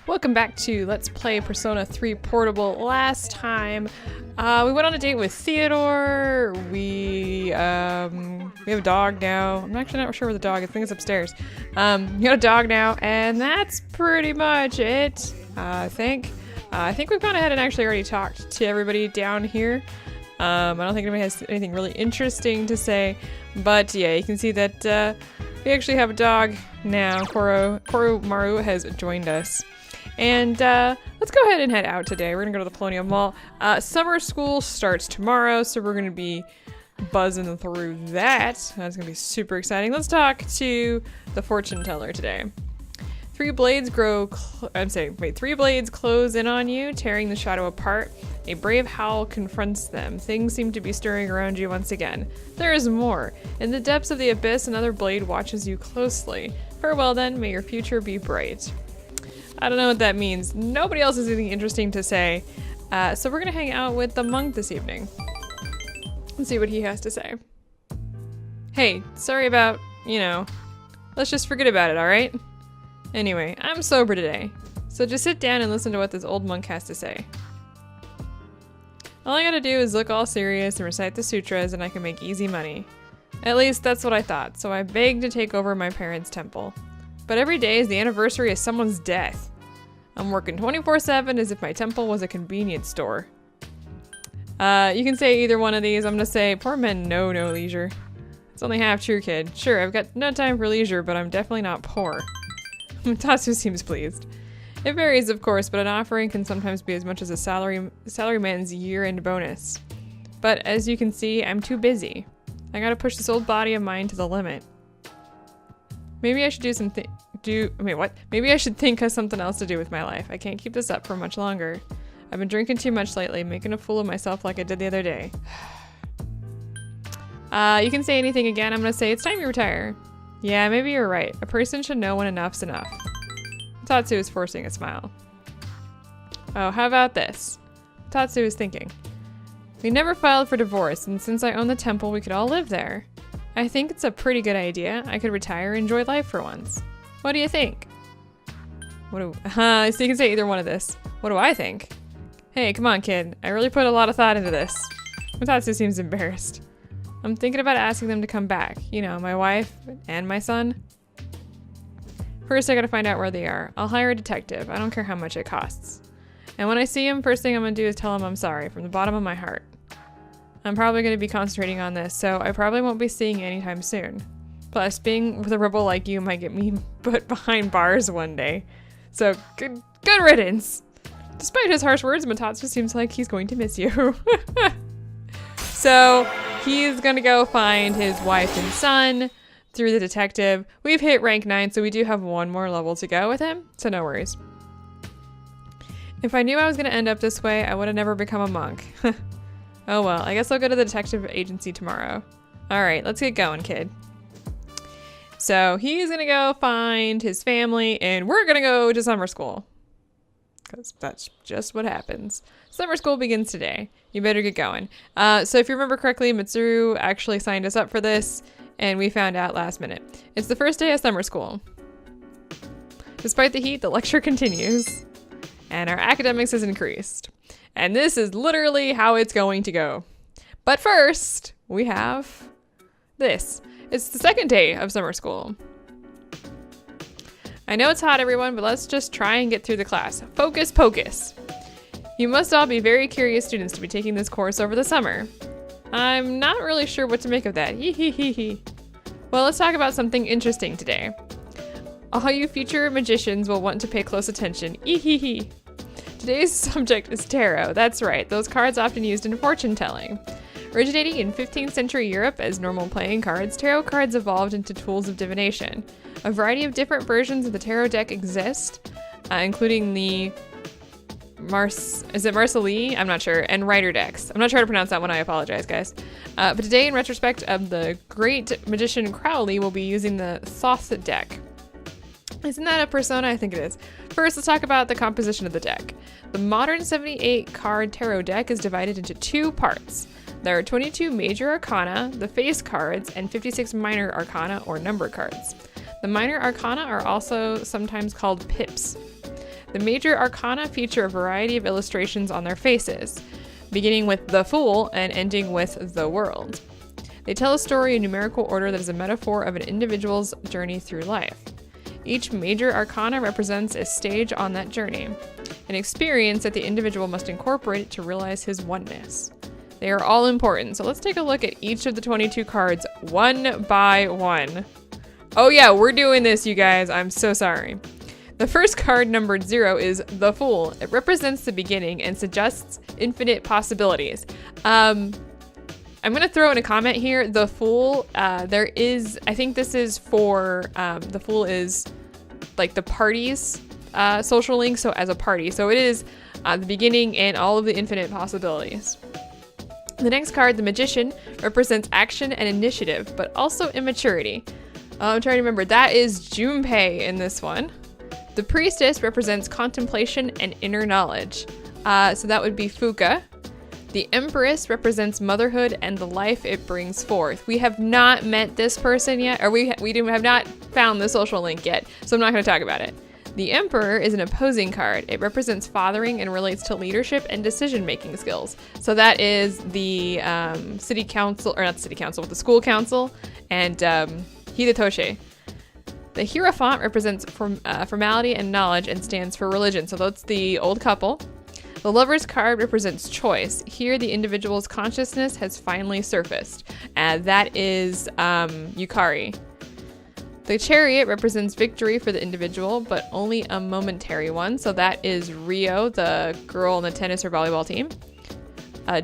Welcome back to Let's Play Persona 3 Portable. Last time, we went on a date with Theodore. We have a dog now. I'm actually not sure where the dog is. I think it's upstairs. We got a dog now, and that's pretty much it, I think. I think we've gone ahead and actually already talked to everybody down here. I don't think anybody has anything really interesting to say, but yeah, you can see that we actually have a dog now. Koromaru has joined us. And let's go ahead and head out today. We're gonna go to the Colonial Mall. Summer school starts tomorrow, so we're gonna be buzzing through that. That's gonna be super exciting. Let's talk to the fortune teller today. Three blades close in on you, tearing the shadow apart. A brave howl confronts them. Things seem to be stirring around you once again. There is more. In the depths of the abyss, another blade watches you closely. Farewell then, may your future be bright. I don't know what that means. Nobody else has anything interesting to say. So we're gonna hang out with the monk this evening. Let's see what he has to say. Hey, sorry about, let's just forget about it, alright? Anyway, I'm sober today. So just sit down and listen to what this old monk has to say. All I gotta do is look all serious and recite the sutras and I can make easy money. At least that's what I thought, so I begged to take over my parents' temple. But every day is the anniversary of someone's death. I'm working 24/7 as if my temple was a convenience store. You can say either one of these. I'm gonna say, poor men know no leisure. It's only half true, kid. Sure, I've got no time for leisure, but I'm definitely not poor. Tatsu seems pleased. It varies, of course, but an offering can sometimes be as much as a salaryman's year-end bonus. But as you can see, I'm too busy. I gotta push this old body of mine to the limit. Maybe I should Maybe I should think of something else to do with my life. I can't keep this up for much longer. I've been drinking too much lately, making a fool of myself like I did the other day. You can say anything again. I'm gonna say it's time you retire. Yeah, maybe you're right. A person should know when enough's enough. Tatsu is forcing a smile. Oh, how about this? Tatsu is thinking. We never filed for divorce, and since I own the temple, we could all live there. I think it's a pretty good idea. I could retire and enjoy life for once. What do you think? So you can say either one of this. What do I think? Hey, come on, kid. I really put a lot of thought into this. Tatsu seems embarrassed. I'm thinking about asking them to come back. My wife and my son. First, I gotta find out where they are. I'll hire a detective. I don't care how much it costs. And when I see him, first thing I'm gonna do is tell him I'm sorry from the bottom of my heart. I'm probably gonna be concentrating on this, so I probably won't be seeing you anytime soon. Plus, being with a rebel like you might get me put behind bars one day. So, good riddance. Despite his harsh words, Matatsu seems like he's going to miss you. So, he's gonna go find his wife and son through the detective. We've hit rank 9, so we do have one more level to go with him, so no worries. If I knew I was gonna end up this way, I would have never become a monk. Oh well, I guess I'll go to the detective agency tomorrow. Alright, let's get going, kid. So he's gonna go find his family, and we're gonna go to summer school. Because that's just what happens. Summer school begins today. You better get going. So if you remember correctly, Mitsuru actually signed us up for this, and we found out last minute. It's the first day of summer school. Despite the heat, the lecture continues, and our academics has increased. And this is literally how it's going to go. But first, we have this. It's the second day of summer school. I know it's hot, everyone, but let's just try and get through the class. Focus, pocus. You must all be very curious students to be taking this course over the summer. I'm not really sure what to make of that. Hee. Well, let's talk about something interesting today. All you future magicians will want to pay close attention. Hee. Today's subject is tarot. That's right, those cards often used in fortune telling. Originating in 15th century Europe as normal playing cards, tarot cards evolved into tools of divination. A variety of different versions of the tarot deck exist, including the Marseille? I'm not sure. And Rider decks. I'm not sure how to pronounce that one. I apologize, guys. But today, in retrospect of the great magician Crowley, we'll be using the Thoth deck. Isn't that a persona? I think it is. First, let's talk about the composition of the deck. The modern 78 card tarot deck is divided into two parts. There are 22 major arcana, the face cards, and 56 minor arcana or number cards. The minor arcana are also sometimes called pips. The major arcana feature a variety of illustrations on their faces, beginning with the Fool and ending with the World. They tell a story in numerical order that is a metaphor of an individual's journey through life. Each major arcana represents a stage on that journey, an experience that the individual must incorporate to realize his oneness. They are all important, so let's take a look at each of the 22 cards one by one. Oh yeah, we're doing this, you guys. I'm so sorry. The first card, numbered 0, is the Fool. It represents the beginning and suggests infinite possibilities. I'm gonna throw in a comment here. The Fool, I think this is for, the Fool is like the party's social link, so as a party. So it is the beginning and all of the infinite possibilities. The next card, the Magician, represents action and initiative, but also immaturity. I'm trying to remember, that is Junpei in this one. The Priestess represents contemplation and inner knowledge. So that would be Fuka. The Empress represents motherhood and the life it brings forth. We have not met this person yet, or we have not found the social link yet, so I'm not going to talk about it. The Emperor is an opposing card. It represents fathering and relates to leadership and decision-making skills. So that is the city council, or not city council, but the school council, and Hidatoshe. The Hierophant represents formality and knowledge and stands for religion. So that's the old couple. The Lover's card represents choice. Here, the individual's consciousness has finally surfaced. That is Yukari. The Chariot represents victory for the individual, but only a momentary one. So that is Rio, the girl on the tennis or volleyball team.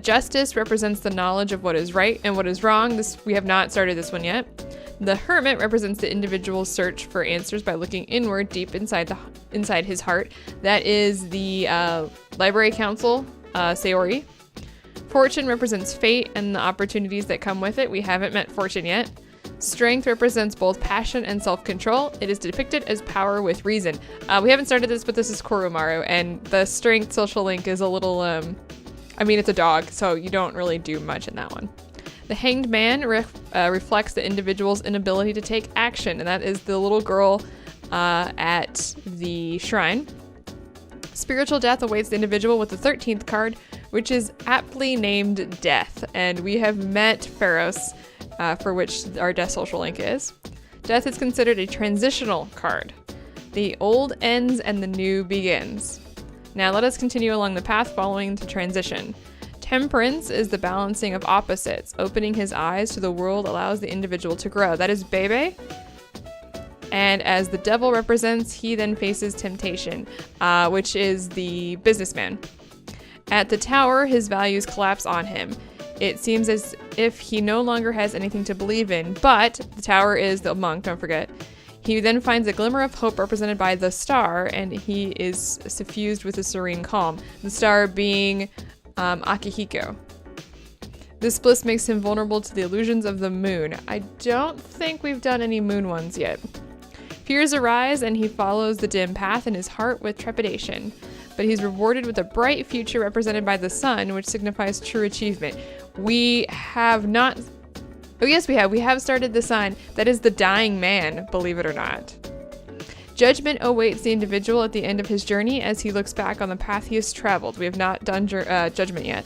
Justice represents the knowledge of what is right and what is wrong. We have not started this one yet. The Hermit represents the individual's search for answers by looking inward deep inside his heart. That is the Library Council, Sayori. Fortune represents fate and the opportunities that come with it. We haven't met Fortune yet. Strength represents both passion and self-control. It is depicted as power with reason. We haven't started this, but this is Korumaru, and the Strength social link is a little, it's a dog, so you don't really do much in that one. The Hanged Man reflects the individual's inability to take action, and that is the little girl at the shrine. Spiritual death awaits the individual with the 13th card, which is aptly named Death, and we have met Pharos, for which our Death social link is. Death is considered a transitional card. The old ends and the new begins. Now let us continue along the path following the transition. Temperance is the balancing of opposites. Opening his eyes to the world allows the individual to grow. That is Bebe. And as the Devil represents, he then faces temptation, which is the businessman. At the Tower, his values collapse on him. It seems as if he no longer has anything to believe in, but the Tower is the monk, don't forget. He then finds a glimmer of hope represented by the star, and he is suffused with a serene calm. The star being Akihiko. This bliss makes him vulnerable to the illusions of the moon. I don't think we've done any moon ones yet. Fears arise, and he follows the dim path in his heart with trepidation. But he's rewarded with a bright future represented by the sun, which signifies true achievement. We have not... Oh, yes, we have. We have started the sun. That is the dying man, believe it or not. Judgment awaits the individual at the end of his journey as he looks back on the path he has traveled. We have not done Judgment yet.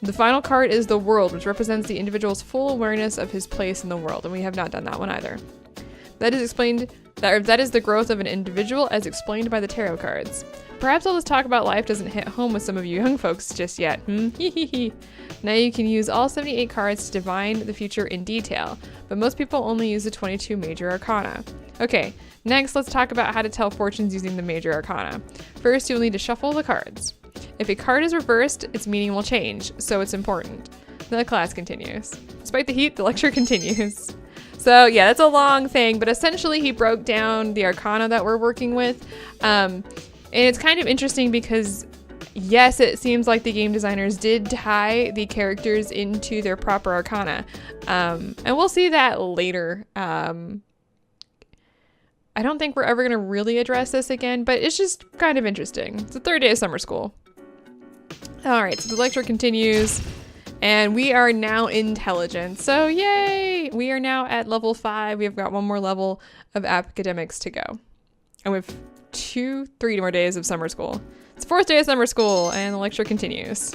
The final card is the World, which represents the individual's full awareness of his place in the world, and we have not done that one either. That is the growth of an individual as explained by the tarot cards. Perhaps all this talk about life doesn't hit home with some of you young folks just yet. Now you can use all 78 cards to divine the future in detail, but most people only use the 22 major arcana. Okay, next let's talk about how to tell fortunes using the major arcana. First, you'll need to shuffle the cards. If a card is reversed, its meaning will change, so it's important. The class continues. Despite the heat, the lecture continues. So yeah, that's a long thing, but essentially he broke down the arcana that we're working with. And it's kind of interesting because, yes, it seems like the game designers did tie the characters into their proper arcana. And we'll see that later. I don't think we're ever going to really address this again, but it's just kind of interesting. It's the third day of summer school. All right, so the lecture continues. And we are now intelligent. So yay! We are now at level 5. We've got one more level of academics to go. And we've 3 more days of summer school. It's the 4th day of summer school, and the lecture continues.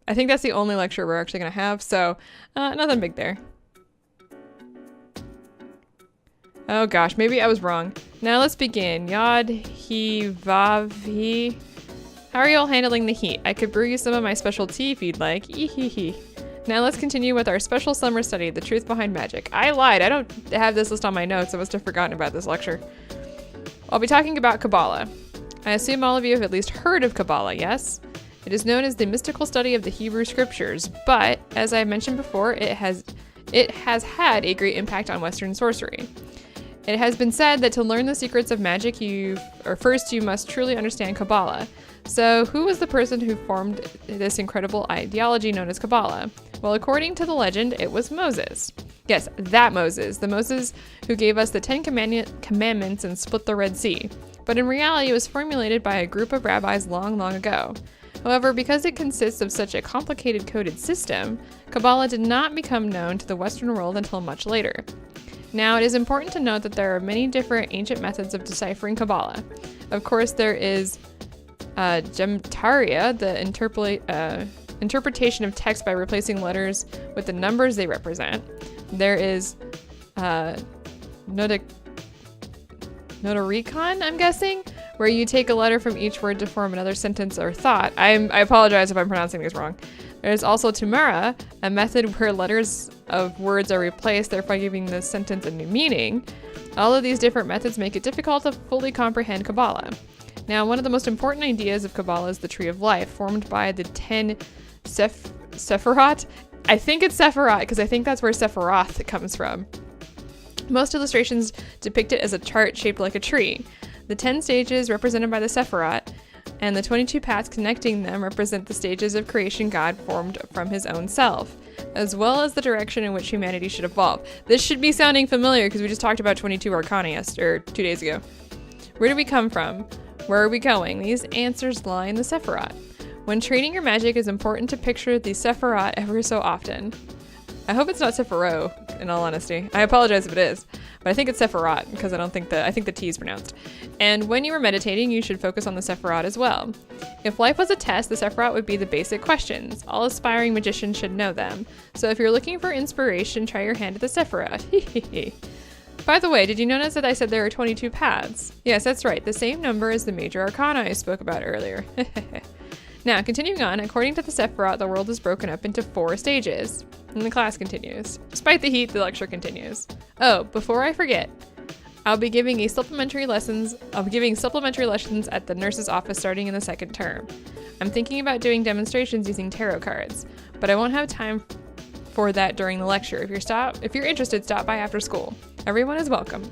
I think that's the only lecture we're actually going to have, so nothing big there. Oh gosh, maybe I was wrong. Now let's begin. Yod, he, vav, he. How are you all handling the heat? I could brew you some of my special tea if you'd like. Ehehe. Now let's continue with our special summer study, The Truth Behind Magic. I lied, I don't have this list on my notes. I must have forgotten about this lecture. I'll be talking about Kabbalah. I assume all of you have at least heard of Kabbalah, yes? It is known as the mystical study of the Hebrew scriptures, but as I mentioned before, it has had a great impact on Western sorcery. It has been said that to learn the secrets of magic, first you must truly understand Kabbalah. So who was the person who formed this incredible ideology known as Kabbalah? Well, according to the legend, it was Moses. Yes, that Moses, the Moses who gave us the 10 Commandments and split the Red Sea. But in reality, it was formulated by a group of rabbis long, long ago. However, because it consists of such a complicated coded system, Kabbalah did not become known to the Western world until much later. Now, it is important to note that there are many different ancient methods of deciphering Kabbalah. Of course, there is Gemtaria, the interpretation of text by replacing letters with the numbers they represent. There is Notaricon, I'm guessing, where you take a letter from each word to form another sentence or thought. I apologize if I'm pronouncing these wrong. There's also Tumara, a method where letters of words are replaced, thereby giving the sentence a new meaning. All of these different methods make it difficult to fully comprehend Kabbalah. Now, one of the most important ideas of Kabbalah is the Tree of Life, formed by the 10 Sephirot. I think it's Sephirot, because I think that's where Sephiroth comes from. Most illustrations depict it as a chart shaped like a tree. The 10 stages represented by the Sephirot, and the 22 paths connecting them represent the stages of creation God formed from his own self, as well as the direction in which humanity should evolve. This should be sounding familiar because we just talked about 22 Arcana 2 days ago. Where do we come from? Where are we going? These answers lie in the Sephirot. When training your magic, it's important to picture the Sephirot ever so often. I hope it's not Sephiroth, in all honesty. I apologize if it is, but I think it's Sephirot because I think the T is pronounced. And when you are meditating, you should focus on the Sephirot as well. If life was a test, the Sephirot would be the basic questions. All aspiring magicians should know them. So if you're looking for inspiration, try your hand at the Sephirot. By the way, did you notice that I said there are 22 paths? Yes, that's right, the same number as the major arcana I spoke about earlier. Now, continuing on, according to the Sephirot, the world is broken up into 4 stages. And the class continues. Despite the heat, the lecture continues. Oh, before I forget, I'll be giving supplementary lessons at the nurse's office starting in the 2nd term. I'm thinking about doing demonstrations using tarot cards, but I won't have time for that during the lecture. If you're interested, stop by after school. Everyone is welcome.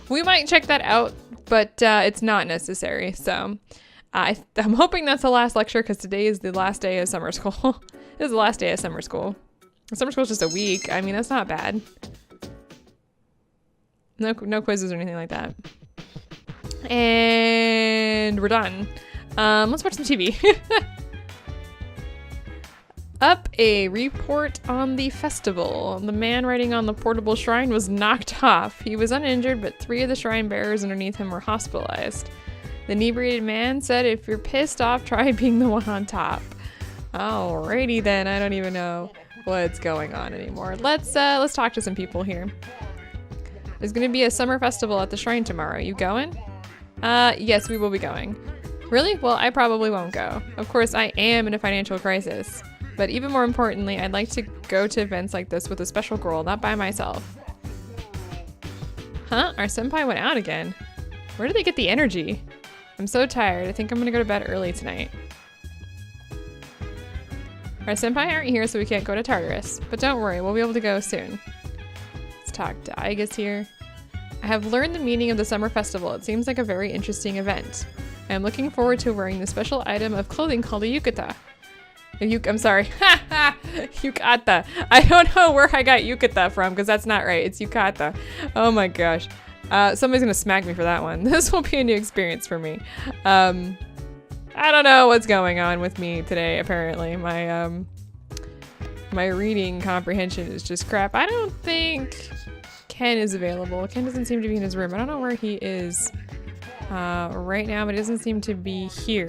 We might check that out, but it's not necessary. So I'm hoping that's the last lecture because today is the last day of summer school. This is the last day of summer school. Summer school is just a week. I mean, that's not bad. No quizzes or anything like that. And we're done. Let's watch some TV. Up a report on the festival. The man riding on the portable shrine was knocked off. He was uninjured, but 3 of the shrine bearers underneath him were hospitalized. The inebriated man said, "If you're pissed off, try being the one on top." Alrighty then, I don't even know what's going on anymore. Let's talk to some people here. There's gonna be a summer festival at the shrine tomorrow. You going? Yes, we will be going. Really? Well, I probably won't go. Of course, I am in a financial crisis. But even more importantly, I'd like to go to events like this with a special girl, not by myself. Huh? Our senpai went out again. Where did they get the energy? I'm so tired. I think I'm gonna go to bed early tonight. Our senpai aren't here, so we can't go to Tartarus. But don't worry, we'll be able to go soon. Let's talk to Aigus here. I have learned the meaning of the summer festival. It seems like a very interesting event. I am looking forward to wearing the special item of clothing called a yukata. I'm sorry. Yukata. I don't know where I got yukata from because that's not right. It's yukata. Oh my gosh. Somebody's gonna smack me for that one. This will be a new experience for me. I don't know what's going on with me today, apparently. My reading comprehension is just crap. I don't think Ken is available. Ken doesn't seem to be in his room. I don't know where he is right now, but he doesn't seem to be here.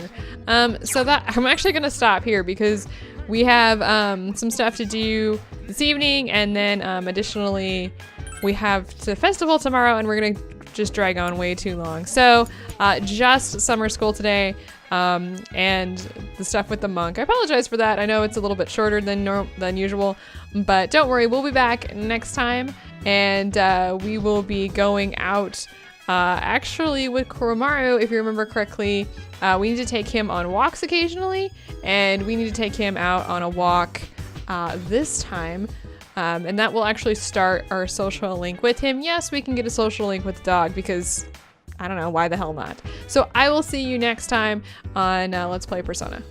So that I'm actually gonna stop here because we have some stuff to do this evening, and then additionally we have the festival tomorrow, and we're gonna just drag on way too long. So just summer school today, and the stuff with the monk. I apologize for that. I know it's a little bit shorter than usual, but don't worry, we'll be back next time, and we will be going out actually with Koromaru. If you remember correctly, we need to take him on walks occasionally, and we need to take him out on a walk this time. And that will actually start our social link with him. Yes, we can get a social link with the dog because, I don't know, why the hell not? So I will see you next time on Let's Play Persona.